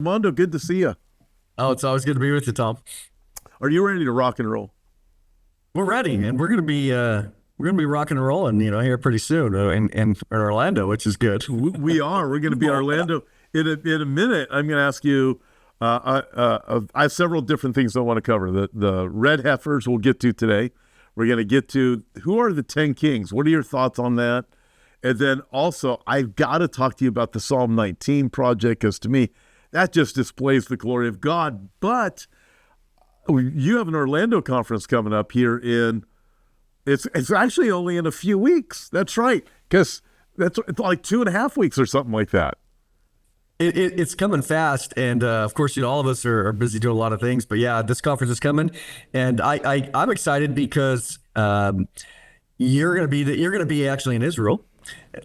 Mondo, good to see you. Oh, it's always good to be with you, Tom. Are you ready to rock and roll? We're ready, and we're gonna be rocking and rolling, here pretty soon, in Orlando, which is good. We are. We're going to be in Orlando in a minute. I'm going to ask you. I have several different things I want to cover. The red heifers we'll get to today. We're going to get to who are the 10 kings. What are your thoughts on that? And then also, I've got to talk to you about the Psalm 19 project, because to me, that just displays the glory of God. But you have an Orlando conference coming up here it's actually only in a few weeks. That's right, because it's like 2.5 weeks or something like that. It's coming fast, and of course, all of us are busy doing a lot of things. But yeah, this conference is coming, and I'm excited because you're gonna be actually in Israel,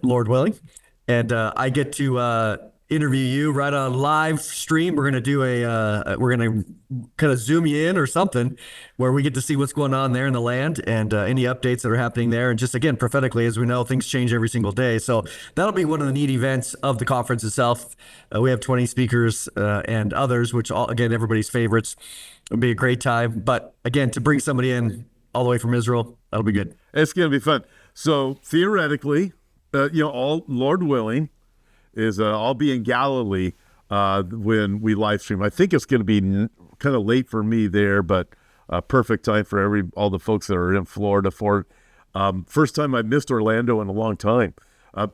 Lord willing, and I get to interview you right on live stream. We're gonna kind of zoom you in or something, where we get to see what's going on there in the land and any updates that are happening there. And just again, prophetically, as we know, things change every single day. So that'll be one of the neat events of the conference itself. We have 20 speakers and others, which again, everybody's favorites. It'll be a great time. But again, to bring somebody in all the way from Israel, that'll be good. It's going to be fun. So theoretically, all Lord willing, I'll be in Galilee when we live stream. I think it's going to be kind of late for me there, but perfect time for all the folks that are in Florida for first time I've missed Orlando in a long time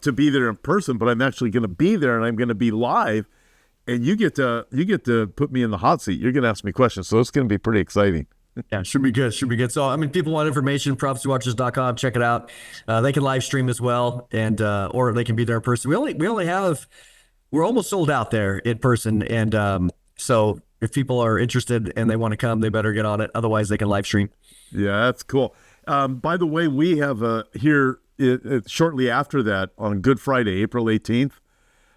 to be there in person. But I'm actually going to be there, and I'm going to be live, and you get to put me in the hot seat. You're going to ask me questions, so it's going to be pretty exciting. Yeah, should be good. So, people want information, prophecywatchers.com, check it out. They can live stream as well, and or they can be there in person. We're almost sold out there in person, and so if people are interested and they want to come, they better get on it. Otherwise, they can live stream. Yeah, that's cool. By the way, we have here shortly after that on Good Friday, April 18th,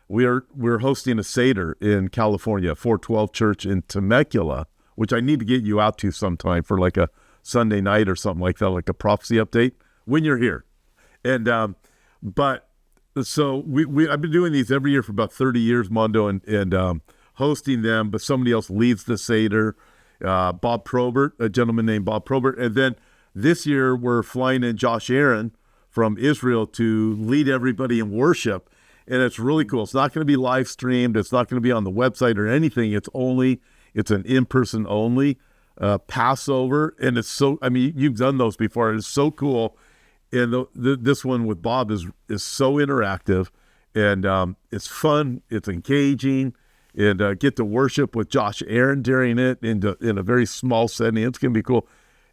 we're hosting a Seder in California, 412 Church in Temecula, which I need to get you out to sometime for like a Sunday night or something like that, like a prophecy update when you're here. And but so I've been doing these every year for about 30 years, Mondo, and hosting them. But somebody else leads the Seder, Bob Probert, a gentleman named Bob Probert. And then this year we're flying in Josh Aaron from Israel to lead everybody in worship. And it's really cool. It's not going to be live streamed. It's not going to be on the website or anything. It's an in-person only Passover, and it's so. You've done those before. It's so cool, and this one with Bob is so interactive, and it's fun. It's engaging, and get to worship with Josh Aaron during it in a very small setting. It's gonna be cool.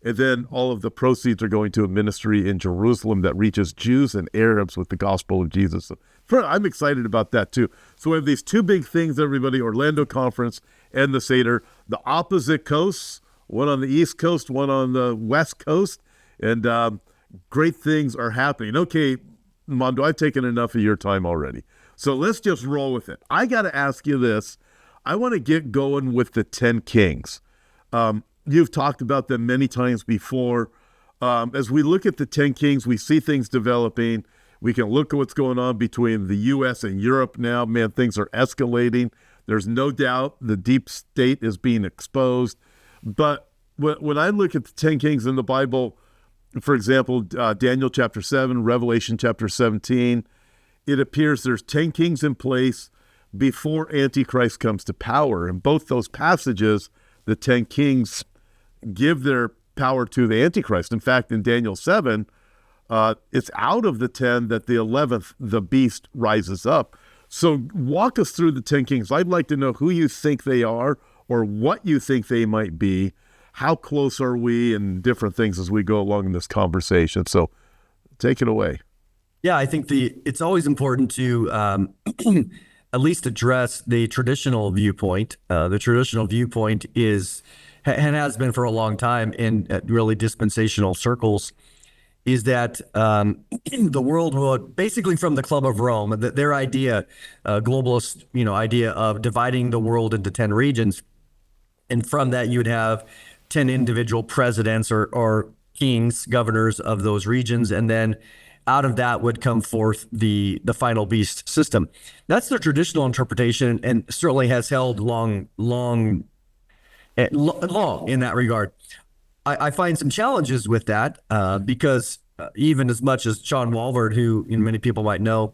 And then all of the proceeds are going to a ministry in Jerusalem that reaches Jews and Arabs with the gospel of Jesus. So I'm excited about that too. So we have these two big things, everybody: Orlando Conference and the Seder, the opposite coasts, one on the East Coast, one on the West Coast, and great things are happening. Okay, Mondo, I've taken enough of your time already, so let's just roll with it. I got to ask you this. I want to get going with the 10 kings. You've talked about them many times before. As we look at the 10 kings, we see things developing. We can look at what's going on between the U.S. and Europe now. Man, things are escalating. There's no doubt the deep state is being exposed. But when I look at the 10 kings in the Bible, for example, Daniel chapter 7, Revelation chapter 17, it appears there's 10 kings in place before Antichrist comes to power. In both those passages, the 10 kings give their power to the Antichrist. In fact, in Daniel 7, it's out of the 10 that the 11th, the beast, rises up. So walk us through the 10 kings. I'd like to know who you think they are or what you think they might be. How close are we, and different things as we go along in this conversation. So take it away. Yeah, I think it's always important to at least address the traditional viewpoint. The traditional viewpoint is, and has been for a long time in really dispensational circles, is that the world would, basically from the Club of Rome, their idea, globalist, idea of dividing the world into 10 regions. And from that, you'd have 10 individual presidents or kings, governors of those regions. And then out of that would come forth the final beast system. That's the traditional interpretation, and certainly has held long in that regard. I find some challenges with that because even as much as Sean Walvard, who many people might know,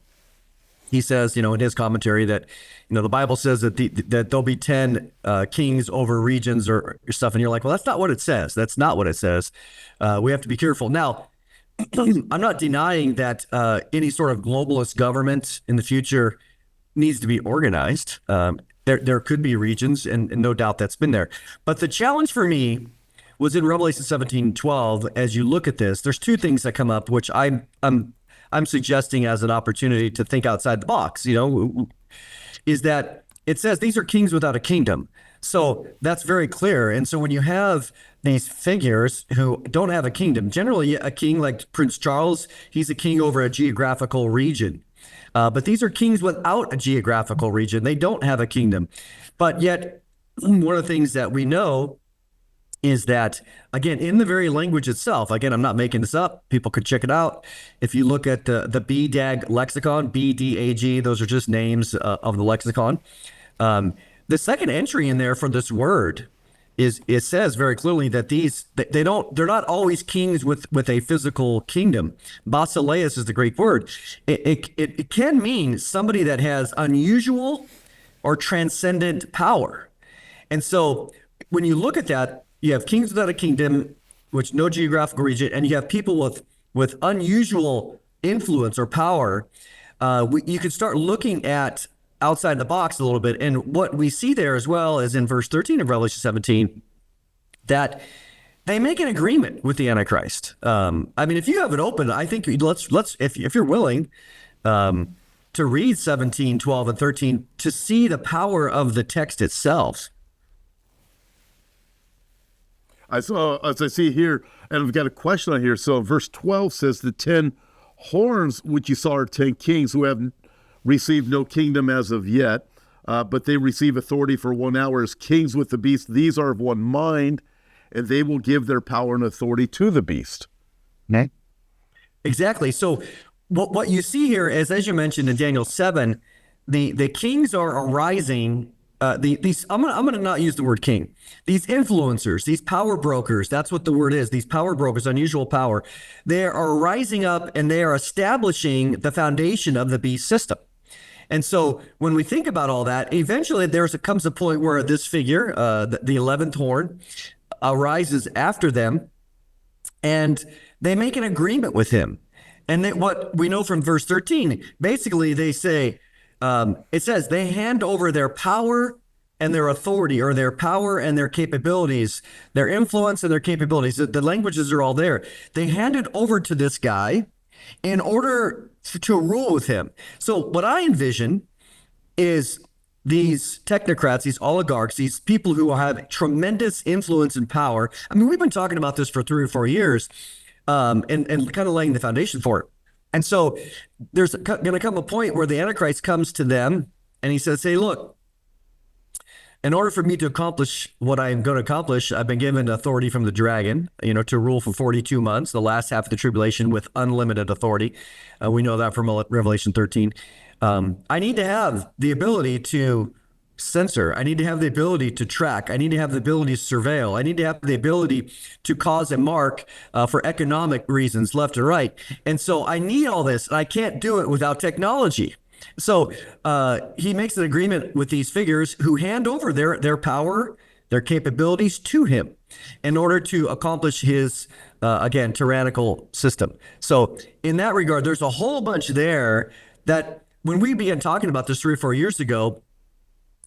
he says, in his commentary that, the Bible says that that there'll be 10 kings over regions or stuff. And you're like, well, that's not what it says. That's not what it says. We have to be careful. Now, I'm not denying that any sort of globalist government in the future needs to be organized. There could be regions, and no doubt that's been there. But the challenge for me was in Revelation 17:12. As you look at this, there's two things that come up, which I'm suggesting as an opportunity to think outside the box, is that it says these are kings without a kingdom. So that's very clear. And so when you have these figures who don't have a kingdom, generally a king like Prince Charles, he's a king over a geographical region. But these are kings without a geographical region. They don't have a kingdom. But yet, one of the things that we know is that, again, in the very language itself, again, I'm not making this up. People could check it out. If you look at the BDAG lexicon, BDAG, those are just names of the lexicon. The second entry in there for this word is, it says very clearly that they're not always kings with a physical kingdom. Basileus is the Greek word. It can mean somebody that has unusual or transcendent power. And so when you look at that, you have kings without a kingdom, which no geographical region, and you have people with unusual influence or power. You can start looking at outside the box a little bit. And what we see there as well is in verse 13 of Revelation 17, that they make an agreement with the Antichrist. If you have it open, I think let's if you're willing to read 17, 12, and 13 to see the power of the text itself. As I see here, and I've got a question on here. So verse 12 says the 10 horns which you saw are 10 kings who have received no kingdom as of yet, but they receive authority for 1 hour as kings with the beast. These are of one mind, and they will give their power and authority to the beast. Okay. Exactly. So what you see here is, as you mentioned in Daniel 7, the kings are arising. I'm going to not use the word king. These influencers, these power brokers, that's what the word is. These power brokers, unusual power, they are rising up and they are establishing the foundation of the beast system. And so when we think about all that, eventually comes a point where this figure, the 11th horn, arises after them, and they make an agreement with him. And what we know from verse 13, basically they say, it says they hand over their power and their authority, or their power and their capabilities, their influence and their capabilities. The languages are all there. They hand it over to this guy in order to rule with him. So what I envision is these technocrats, these oligarchs, these people who have tremendous influence and power. We've been talking about this for 3 or 4 years, and kind of laying the foundation for it. And so there's going to come a point where the Antichrist comes to them and he says, hey, look, in order for me to accomplish what I'm going to accomplish, I've been given authority from the dragon, to rule for 42 months, the last half of the tribulation, with unlimited authority. We know that from Revelation 13. I need to have the ability to censor. I need to have the ability to track. I need to have the ability to surveil. I need to have the ability to cause a mark for economic reasons, left and right. And so I need all this, and I can't do it without technology. So he makes an agreement with these figures who hand over their power, their capabilities to him in order to accomplish his, again, tyrannical system. So in that regard, there's a whole bunch there that when we began talking about this 3 or 4 years ago,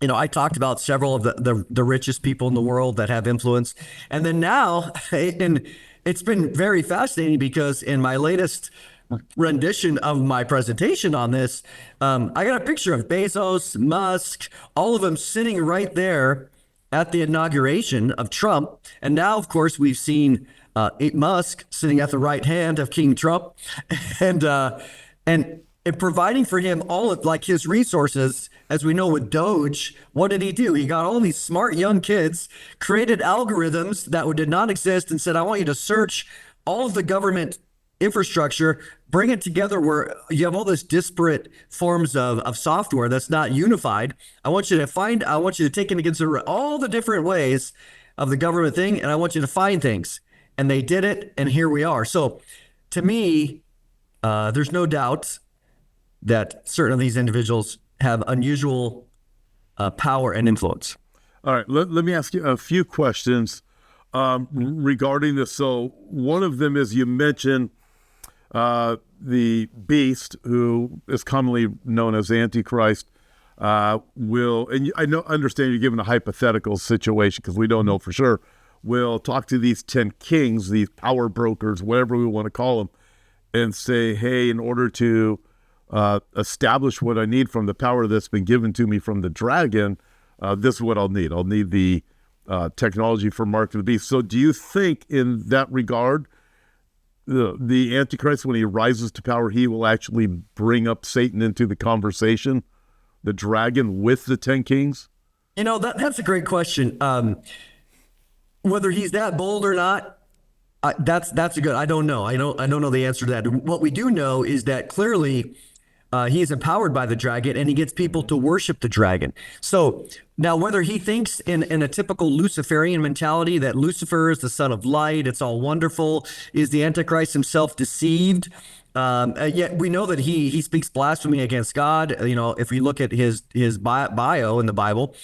I talked about several of the richest people in the world that have influence. And then now, and it's been very fascinating because in my latest rendition of my presentation on this, I got a picture of Bezos, Musk, all of them sitting right there at the inauguration of Trump. And now, of course, we've seen Musk sitting at the right hand of King Trump and providing for him all of his resources. As we know with Doge, what did he do? He got all these smart young kids, created algorithms that did not exist, and said, I want you to search all of the government infrastructure, bring it together where you have all this disparate forms of software that's not unified. I want you to take into consideration all the different ways of the government thing, and I want you to find things. And they did it, and here we are. So to me, there's no doubt that certain of these individuals have unusual power and influence. All right, let me ask you a few questions regarding this. So one of them is, you mentioned the beast, who is commonly known as Antichrist, will, and understand you're given a hypothetical situation because we don't know for sure, will talk to these 10 kings, these power brokers, whatever we want to call them, and say, hey, in order to establish what I need from the power that's been given to me from the dragon, this is what I'll need. I'll need the technology for Mark of the Beast. So do you think in that regard, the Antichrist, when he rises to power, he will actually bring up Satan into the conversation, the dragon with the 10 kings? That's a great question. Whether he's that bold or not, that's a good. I don't know. I don't know the answer to that. What we do know is that clearly he is empowered by the dragon, and he gets people to worship the dragon. So now, whether he thinks in a typical Luciferian mentality that Lucifer is the son of light, it's all wonderful, is the Antichrist himself deceived? Yet we know that he speaks blasphemy against God. If we look at his bio in the Bible,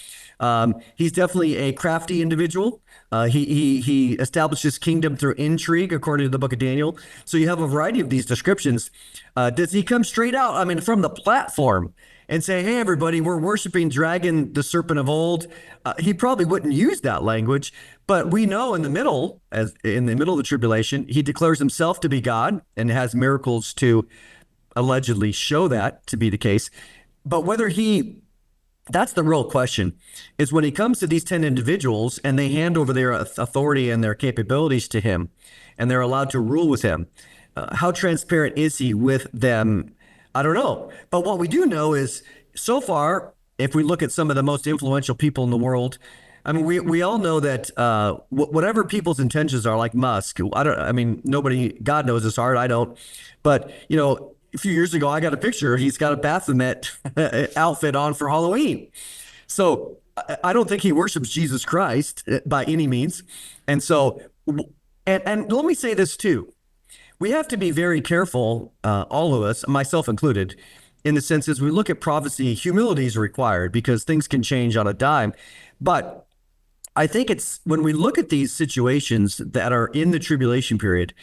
he's definitely a crafty individual. He establishes kingdom through intrigue, according to the book of Daniel. So you have a variety of these descriptions. Does he come straight out, from the platform and say, hey, everybody, we're worshiping dragon, the serpent of old? He probably wouldn't use that language, but we know in the middle of the tribulation, he declares himself to be God and has miracles to allegedly show that to be the case. But that's the real question, is when he comes to these 10 individuals and they hand over their authority and their capabilities to him, and they're allowed to rule with him, how transparent is he with them? I don't know. But what we do know is, so far, if we look at some of the most influential people in the world, we all know that whatever people's intentions are, like Musk, nobody, God knows his heart, I don't. But, a few years ago, I got a picture. He's got a Baphomet outfit on for Halloween. So I don't think he worships Jesus Christ by any means. And so, and let me say this too. We have to be very careful, all of us, myself included, in the sense as we look at prophecy, humility is required because things can change on a dime. But I think it's when we look at these situations that are in the tribulation period,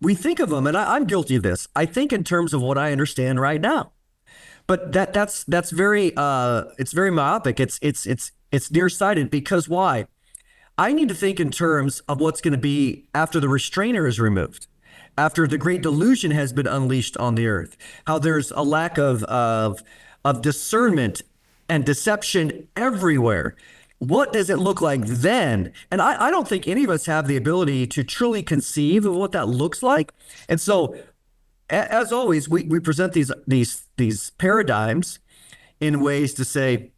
we think of them, and I'm guilty of this. I think in terms of what I understand right now, but that's very it's very myopic. It's nearsighted because why? I need to think in terms of what's going to be after the restrainer is removed, after the great delusion has been unleashed on the earth. How there's a lack of discernment and deception everywhere. What does it look like then? And I don't think any of us have the ability to truly conceive of what that looks like. And so, as always, we present these paradigms in ways to say,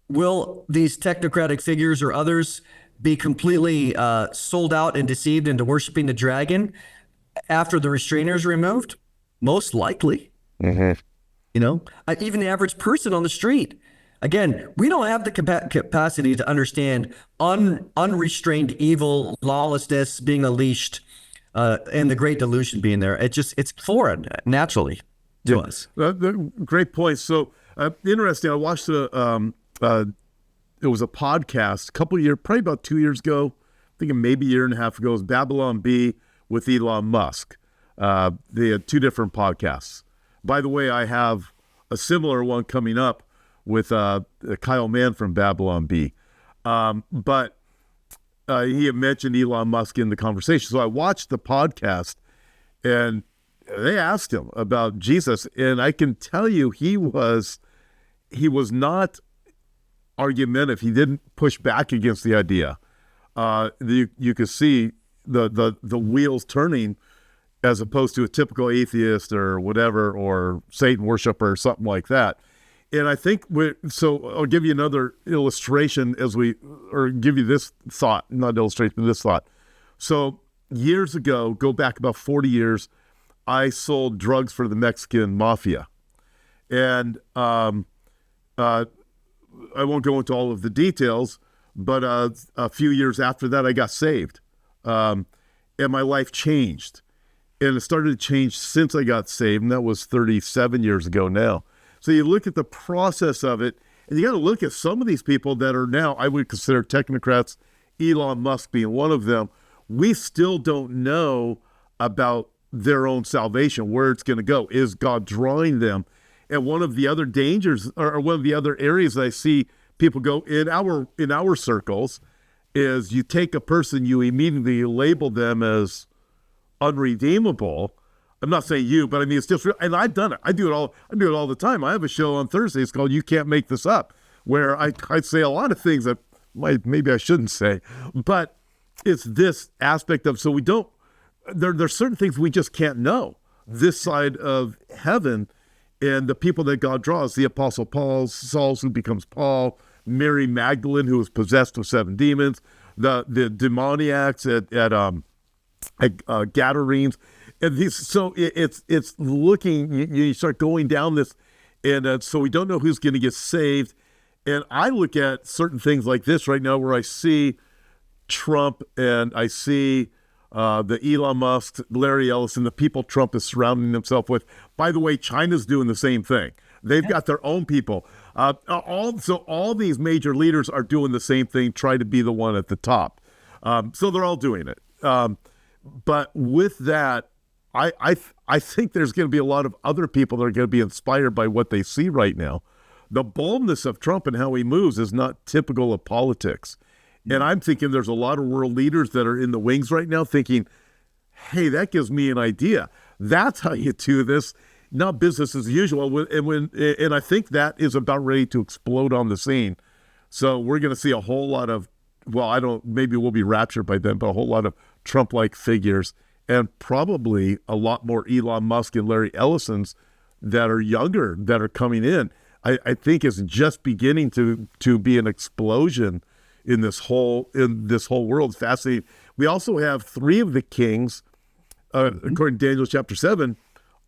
will these technocratic figures or others be completely sold out and deceived into worshiping the dragon after the restrainer is removed? Most likely. Mm-hmm. Even the average person on the street. Again, we don't have the capacity to understand unrestrained evil, lawlessness being unleashed, and the great delusion being there. It's foreign naturally to us. Great point. So interesting. I watched it was a podcast a couple of years, probably about 2 years ago. I think maybe a year and a half ago. It was Babylon Bee with Elon Musk. They had two different podcasts. By the way, I have a similar one coming up with Kyle Mann from Babylon Bee. But he had mentioned Elon Musk in the conversation. So I watched the podcast, and they asked him about Jesus. And I can tell you, he was not argumentative. He didn't push back against the idea. You could see the wheels turning, as opposed to a typical atheist or whatever, or Satan worshiper or something like that. And I think so I'll give you another illustration or give you this thought, not illustration, but this thought. So years ago, go back about 40 years, I sold drugs for the Mexican mafia. And I won't go into all of the details, but a few years after that, I got saved. And my life changed. And it started to change since I got saved, and that was 37 years ago now. So you look at the process of it, and you got to look at some of these people that are now, I would consider technocrats, Elon Musk being one of them. We still don't know about their own salvation, where it's going to go. Is God drawing them? And one of the other dangers, or one of the other areas I see people go in our circles, is you take a person, you immediately label them as unredeemable. I'm not saying you, but I mean, it's just, and I've done it. I do it all the time. I have a show on Thursdays called "You Can't Make This Up," where I say a lot of things that maybe I shouldn't say, but it's this aspect of, so we don't, there's certain things we just can't know this side of heaven. And the people that God draws, the Apostle Paul, Saul who becomes Paul, Mary Magdalene, who was possessed with 7 demons, the demoniacs at Gadarenes, and these. So it's looking. You start going down this, and so we don't know who's going to get saved. And I look at certain things like this right now, where I see Trump and I see the Elon Musk, Larry Ellison, the people Trump is surrounding himself with. By the way, China's doing the same thing. They've got their own people. All these major leaders are doing the same thing, try to be the one at the top. So they're all doing it. But with that, I think there's going to be a lot of other people that are going to be inspired by what they see right now. The boldness of Trump and how he moves is not typical of politics. And I'm thinking there's a lot of world leaders that are in the wings right now thinking, hey, that gives me an idea. That's how you do this, not business as usual. And I think that is about ready to explode on the scene. So we're going to see a whole lot of, maybe we'll be raptured by then, but a whole lot of Trump-like figures, and probably a lot more Elon Musk and Larry Ellisons that are younger, that are coming in. I think it's just beginning to be an explosion in this whole world. It's fascinating. We also have 3 of the kings, according to Daniel chapter 7,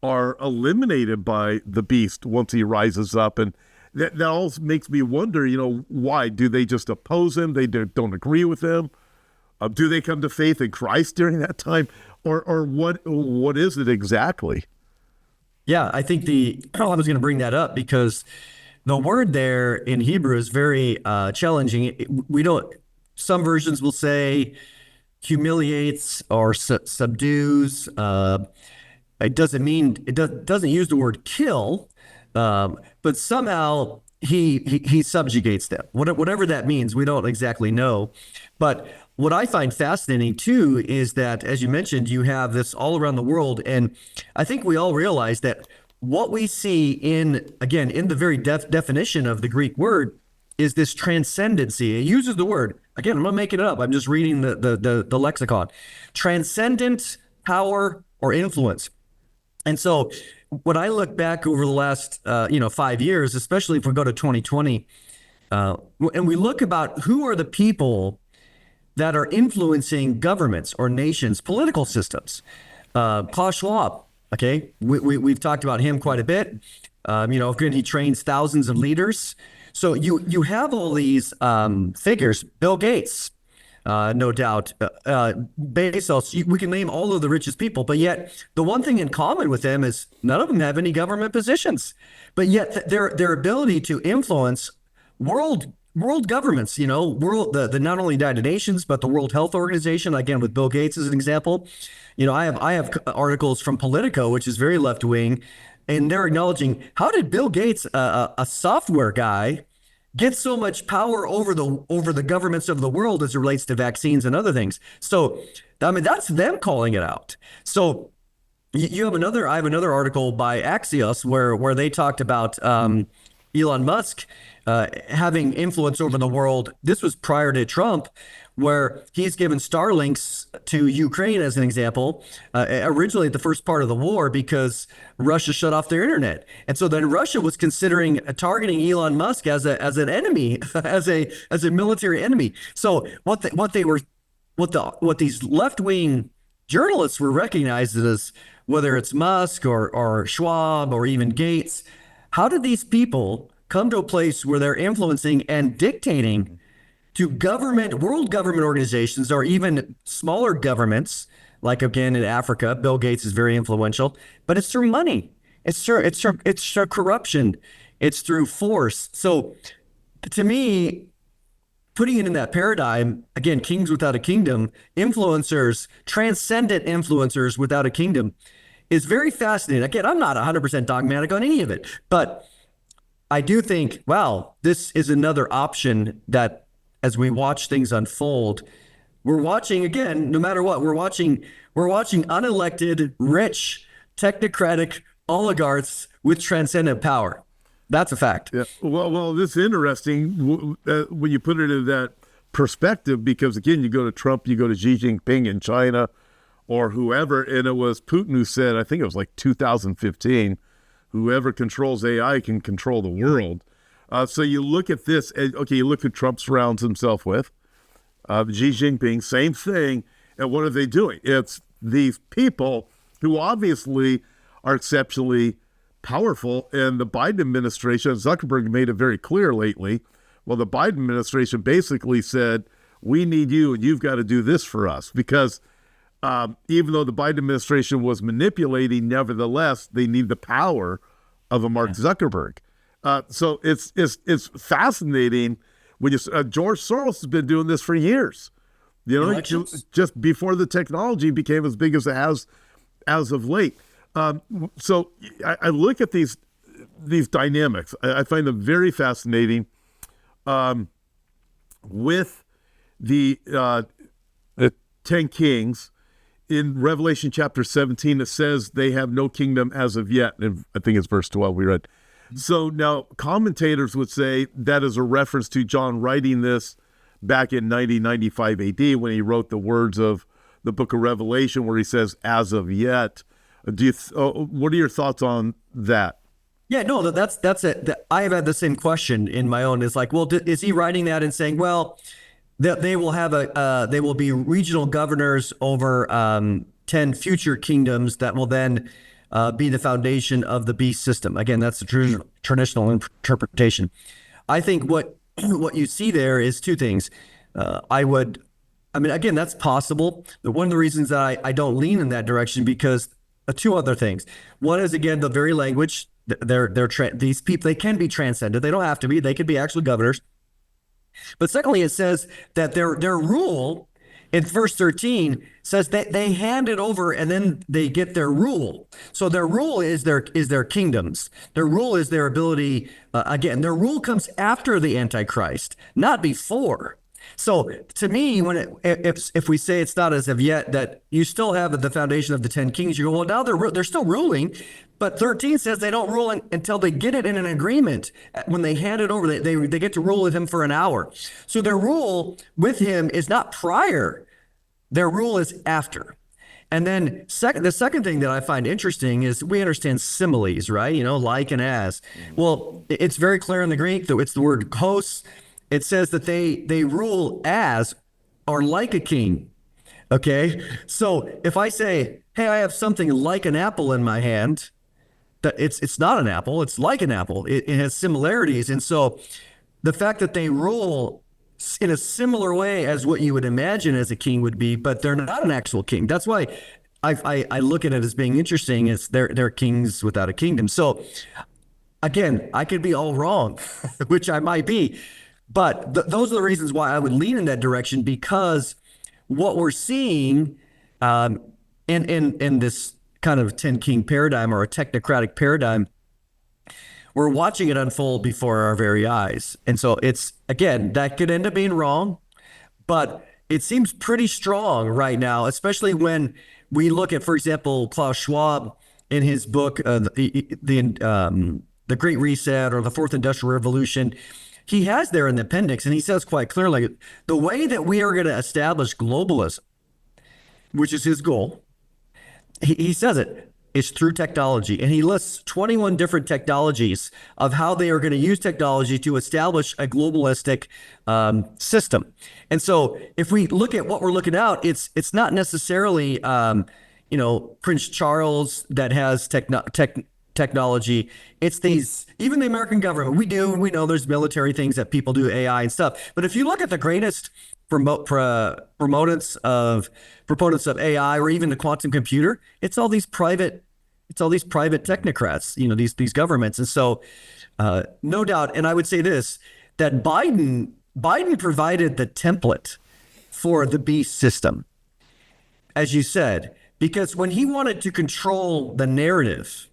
are eliminated by the beast once he rises up, and that all makes me wonder. Why do they just oppose him? They don't agree with him. Do they come to faith in Christ during that time, or what is it exactly? Yeah, I think I was going to bring that up because the word there in Hebrew is very challenging. Some versions will say humiliates or subdues. It doesn't use the word kill, but somehow he subjugates them. Whatever that means, we don't exactly know. But what I find fascinating too is that, as you mentioned, you have this all around the world, and I think we all realize that what we see in the very definition of the Greek word is this transcendency. It uses the word, again, I'm not making it up, I'm just reading the lexicon. Transcendent power or influence. And so when I look back over the last 5 years, especially if we go to 2020, and we look about who are the people that are influencing governments or nations, political systems. Klaus Schwab, okay, we've talked about him quite a bit. He trains thousands of leaders. So you have all these figures. Bill Gates, no doubt, Bezos. We can name all of the richest people, but yet the one thing in common with them is none of them have any government positions. But yet their ability to influence world governments, the not only United Nations, but the World Health Organization, again, with Bill Gates as an example. I have articles from Politico, which is very left wing, and they're acknowledging, how did Bill Gates, a software guy, get so much power over the governments of the world as it relates to vaccines and other things? So, that's them calling it out. So I have another article by Axios where they talked about Elon Musk having influence over the world. This was prior to Trump, where he's given Starlinks to Ukraine as an example, originally at the first part of the war because Russia shut off their internet. And so then Russia was considering targeting Elon Musk as an enemy, as a military enemy. So what these left-wing journalists were recognized as whether it's Musk or Schwab or even Gates, how did these people come to a place where they're influencing and dictating to world government organizations, or even smaller governments, like again in Africa, Bill Gates is very influential, but it's through money. It's through corruption. It's through force. So to me, putting it in that paradigm, again, kings without a kingdom, influencers, transcendent influencers without a kingdom, is very fascinating. Again, I'm not 100% dogmatic on any of it, but I do think, wow, this is another option that as we watch things unfold, we're watching, again, no matter what, we're watching unelected, rich, technocratic oligarchs with transcendent power. That's a fact. Yeah. Well, this is interesting when you put it in that perspective, because again, you go to Trump, you go to Xi Jinping in China, or whoever, and it was Putin who said, I think it was like 2015, whoever controls AI can control the world. So you look at this, okay, you look at Trump surrounds himself with, Xi Jinping, same thing, and what are they doing? It's these people who obviously are exceptionally powerful, and the Biden administration, Zuckerberg made it very clear lately, well, the Biden administration basically said, we need you, and you've got to do this for us, because even though the Biden administration was manipulating, nevertheless, they need the power of a Mark Zuckerberg. So it's fascinating when George Soros has been doing this for years. You know, just before the technology became as big as it has as of late. So I look at these dynamics. I find them very fascinating. With the 10 kings in Revelation chapter 17, it says they have no kingdom as of yet. And I think it's verse 12 we read. So now commentators would say that is a reference to John writing this back in 90-95 AD when he wrote the words of the book of Revelation where he says, as of yet. What are your thoughts on that? Yeah, no, that's it. I have had the same question in my own. It's like, well, is he writing that and saying, well, that they will be regional governors over 10 future kingdoms that will then be the foundation of the beast system. Again, that's the traditional interpretation. I think what you see there is two things. Again, that's possible. But one of the reasons that I don't lean in that direction, because two other things. One is, again, the very language. These people, they can be transcended. They don't have to be. They could be actual governors. But secondly, it says that their rule in verse 13 says that they hand it over and then they get their rule. So their rule is their kingdoms. Their rule is their ability. Again, their rule comes after the Antichrist, not before. So to me, if we say it's not as of yet, that you still have the foundation of the 10 kings, you go, well, now they're still ruling. But 13 says they don't rule until they get it in an agreement. When they hand it over, they get to rule with him for an hour. So their rule with him is not prior. Their rule is after. And then the second thing that I find interesting is we understand similes, right? You know, like and as. Well, it's very clear in the Greek that it's the word hos. It says that they rule as or like a king. Okay? So if I say, hey, I have something like an apple in my hand, that it's not an apple, it's like an apple. It has similarities. And so the fact that they rule in a similar way as what you would imagine as a king would be, but they're not an actual king. That's why I look at it as being interesting. It's they're kings without a kingdom. So again, I could be all wrong, which I might be. But those are the reasons why I would lean in that direction, because what we're seeing in this kind of 10 king paradigm or a technocratic paradigm, we're watching it unfold before our very eyes. And so it's, again, that could end up being wrong, but it seems pretty strong right now, especially when we look at, for example, Klaus Schwab in his book, The Great Reset or the Fourth Industrial Revolution. He has there in the appendix, and he says quite clearly, the way that we are going to establish globalism, which is his goal, he says it's through technology. And he lists 21 different technologies of how they are going to use technology to establish a globalistic system. And so if we look at what we're looking at, it's not necessarily, Prince Charles that has technology. It's these, even the American government, we know there's military things that people do, AI and stuff. But if you look at the greatest proponents of AI or even the quantum computer, it's all these private technocrats, these governments. And so no doubt, and I would say this, that Biden provided the template for the beast system, as you said, because when he wanted to control the narrative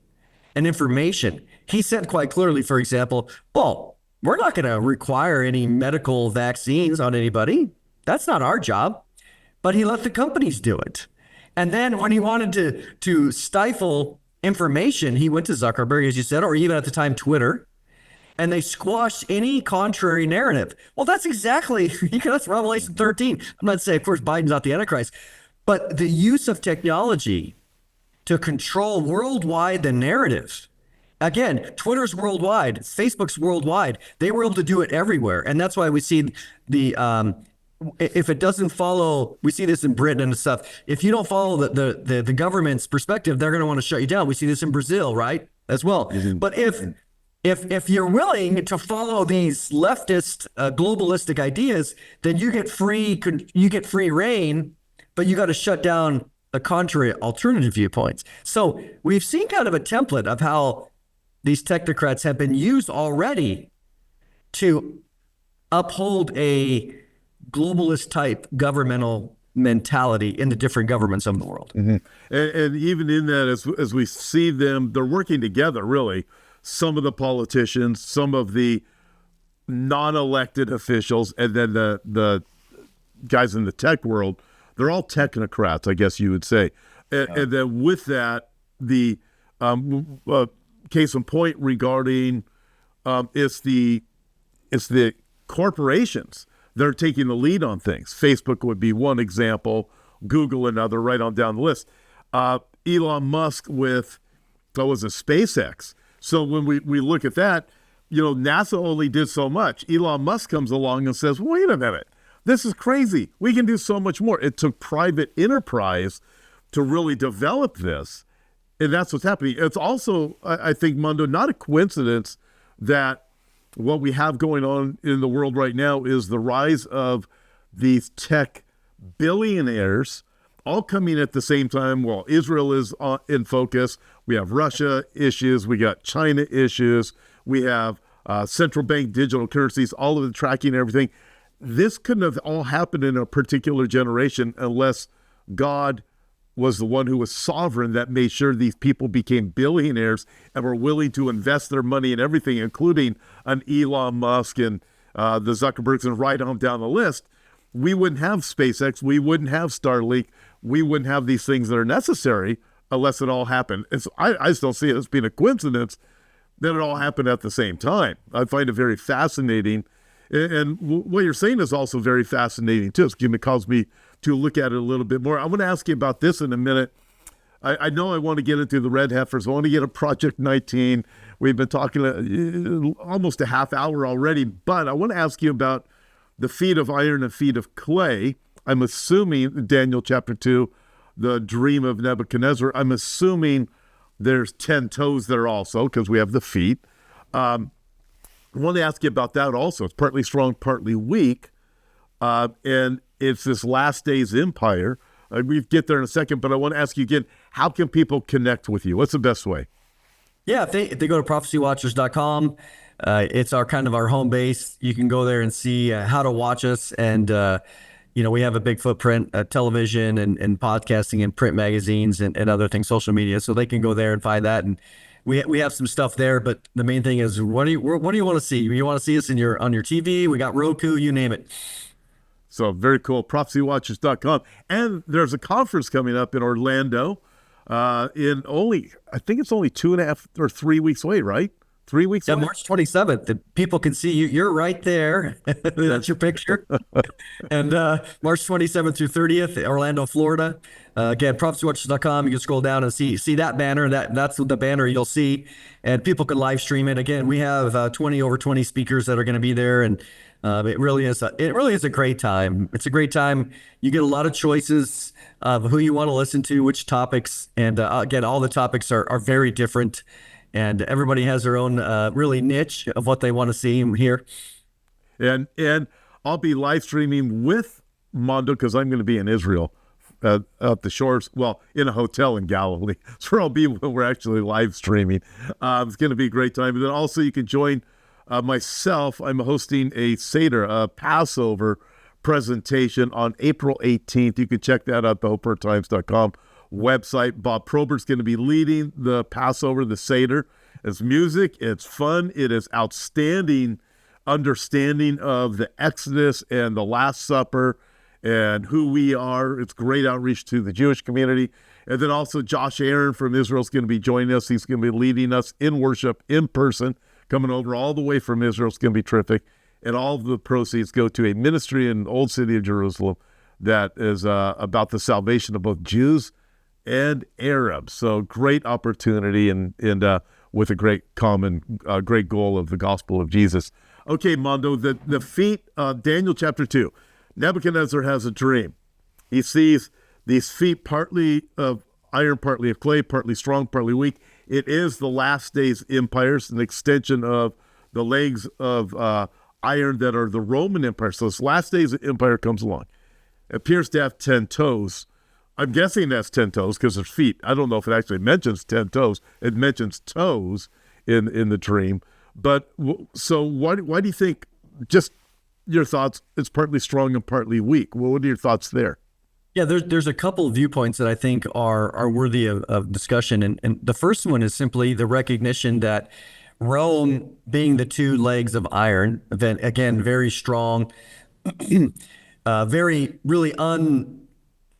and information, he said quite clearly, for example, well, we're not going to require any medical vaccines on anybody. That's not our job. But he let the companies do it. And then when he wanted to stifle information, he went to Zuckerberg, as you said, or even at the time, Twitter, and they squashed any contrary narrative. Well, that's exactly, that's Revelation 13. I'm not saying, of course, Biden's not the Antichrist, but the use of technology to control worldwide the narrative. Again, Twitter's worldwide, Facebook's worldwide. They were able to do it everywhere. And that's why we see if it doesn't follow, we see this in Britain and stuff. If you don't follow the government's perspective, they're going to want to shut you down. We see this in Brazil, right, as well. But if you're willing to follow these leftist, globalistic ideas, then you get free reign, but you got to shut down the contrary alternative viewpoints. So we've seen kind of a template of how these technocrats have been used already to uphold a globalist type governmental mentality in the different governments of the world. Mm-hmm. And even in that, as we see them, they're working together, really. Some of the politicians, some of the non-elected officials, and then the guys in the tech world, they're all technocrats, I guess you would say. And then with that, the case in point regarding it's the corporations. They're taking the lead on things. Facebook would be one example, Google another, right on down the list. Elon Musk with, SpaceX. So when we look at that, NASA only did so much. Elon Musk comes along and says, wait a minute, this is crazy. We can do so much more. It took private enterprise to really develop this. And that's what's happening. It's also, I think, Mondo, not a coincidence that what we have going on in the world right now is the rise of these tech billionaires all coming at the same time. Well, Israel is in focus. We have Russia issues. We got China issues. We have central bank digital currencies, all of the tracking and everything. This couldn't have all happened in a particular generation unless God was the one who was sovereign that made sure these people became billionaires and were willing to invest their money in everything, including an Elon Musk and the Zuckerbergs and right on down the list. We wouldn't have SpaceX. We wouldn't have Starlink. We wouldn't have these things that are necessary unless it all happened. And so I just don't see it as being a coincidence that it all happened at the same time. I find it very fascinating. And what you're saying is also very fascinating, too. It caused me to look at it a little bit more. I want to ask you about this in a minute. I know I want to get into the red heifers. I want to get a Project 19. We've been talking almost a half hour already, but I want to ask you about the feet of iron and feet of clay. I'm assuming, Daniel chapter 2, the dream of Nebuchadnezzar, I'm assuming there's 10 toes there also because we have the feet. I want to ask you about that also. It's partly strong, partly weak. And it's this last days empire. We get there in a second, but I want to ask you again, how can people connect with you? What's the best way? Yeah, if they go to prophecywatchers.com, it's our home base. You can go there and see how to watch us. And, we have a big footprint, television and podcasting and print magazines and other things, social media. So they can go there and find that. And we have some stuff there, but the main thing is, what do you want to see? You want to see us on your TV? We got Roku, you name it. So very cool, prophecywatchers.com. And there's a conference coming up in Orlando I think it's only 2.5 or 3 weeks away, right? 3 weeks away? March 27th. The people can see you. You're right there. That's your picture. And March 27th through 30th, Orlando, Florida. Again, prophecywatchers.com. You can scroll down and see that banner. That's the banner you'll see. And people can live stream it. Again, we have over 20 speakers that are going to be there. And It really is. It really is a great time. It's a great time. You get a lot of choices of who you want to listen to, which topics, and again, all the topics are very different, and everybody has their own really niche of what they want to see and hear. And I'll be live streaming with Mondo because I'm going to be in Israel at the shores, well, in a hotel in Galilee. So where I'll be when we're actually live streaming. It's going to be a great time. And then also you can join myself. I'm hosting a Seder, a Passover presentation on April 18th. You can check that out at the HopeForTimes.com website. Bob Probert's going to be leading the Passover, the Seder. It's music, it's fun, it is outstanding understanding of the Exodus and the Last Supper and who we are. It's great outreach to the Jewish community. And then also Josh Aaron from Israel is going to be joining us. He's going to be leading us in worship in person, coming over all the way from Israel. It's going to be terrific. And all of the proceeds go to a ministry in the Old City of Jerusalem that is about the salvation of both Jews and Arabs. So great opportunity and with a great great goal of the gospel of Jesus. Okay, Mondo, the feet, Daniel chapter 2. Nebuchadnezzar has a dream. He sees these feet partly of iron, partly of clay, partly strong, partly weak. It is the last days empires, an extension of the legs of iron that are the Roman Empire. So this last days empire comes along. It appears to have 10 toes. I'm guessing that's 10 toes because there's feet. I don't know if it actually mentions 10 toes. It mentions toes in the dream. But so why do you think, just your thoughts, it's partly strong and partly weak? Well, what are your thoughts there? Yeah, there's a couple of viewpoints that I think are worthy of discussion. And the first one is simply the recognition that Rome, being the two legs of iron, then again, very strong, very really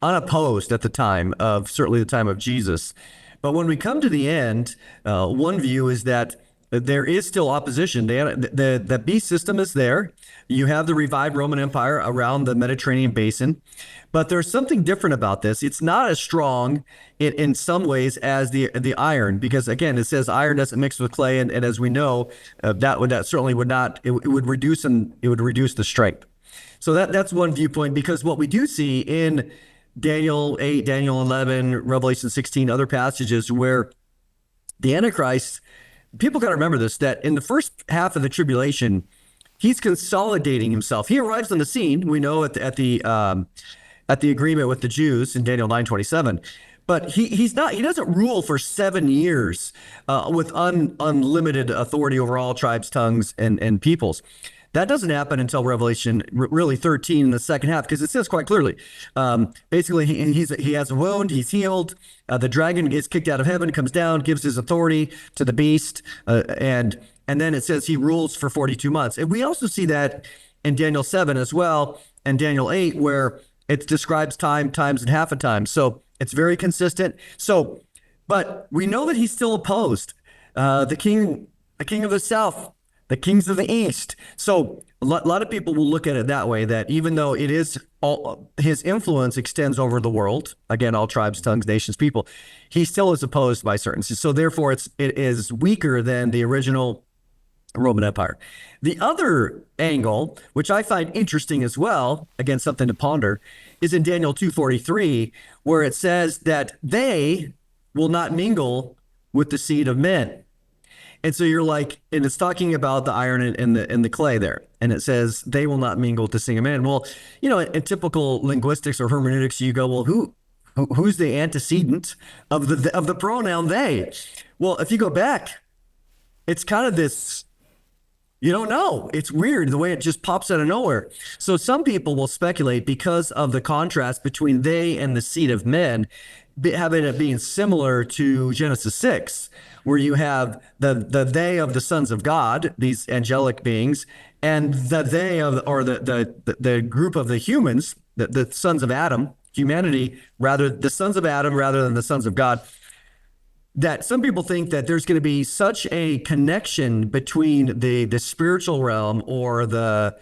unopposed at the time of, certainly the time of Jesus. But when we come to the end, one view is that there is still opposition. The beast system is there. You have the revived Roman Empire around the Mediterranean basin. But there's something different about this. It's not as strong in some ways as the iron, because again, it says iron doesn't mix with clay, and as we know, that certainly would not. It would reduce the strength. So that's one viewpoint, because what we do see in Daniel 8, Daniel 11, Revelation 16, other passages where the Antichrist, people got to remember this, that in the first half of the tribulation, he's consolidating himself. He arrives on the scene, we know, at the agreement with the Jews in Daniel 9:27, but he doesn't rule for 7 years with unlimited authority over all tribes, tongues, and peoples. That doesn't happen until Revelation really 13 in the second half, because it says quite clearly, basically he has a wound, he's healed, the dragon gets kicked out of heaven, comes down, gives his authority to the beast, and then it says he rules for 42 months. And we also see that in Daniel 7 as well, and Daniel 8, where it describes times, and half a time. So it's very consistent. So, but we know that he's still opposed. The king of the south, the kings of the east. So a lot of people will look at it that way, that even though it is his influence extends over the world, again, all tribes, tongues, nations, people, he still is opposed by certain. So therefore it is weaker than the original Roman Empire. The other angle, which I find interesting as well, again, something to ponder, is in Daniel 2:43, where it says that they will not mingle with the seed of men. And so you're like, and it's talking about the iron and the clay there. And it says they will not mingle with the seed of men. Well, in typical linguistics or hermeneutics, you go, well, who's the antecedent of the pronoun they? Well, if you go back, it's kind of this, you don't know. It's weird the way it just pops out of nowhere. So some people will speculate, because of the contrast between they and the seed of men, having it being similar to Genesis 6, where you have the they of the sons of God, these angelic beings, and the they of, or the group of the humans, the sons of Adam, humanity, the sons of Adam rather than the sons of God. That some people think that there's going to be such a connection between the spiritual realm or the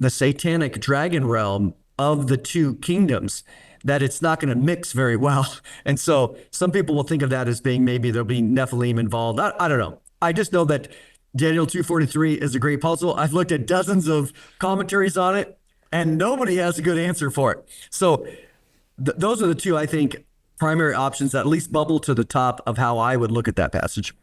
satanic dragon realm of the two kingdoms, that it's not going to mix very well. And so some people will think of that as being, maybe there'll be Nephilim involved. I don't know. I just know that Daniel 2:43 is a great puzzle. I've looked at dozens of commentaries on it, and nobody has a good answer for it. So those are the two, I think, primary options that at least bubble to the top of how I would look at that passage.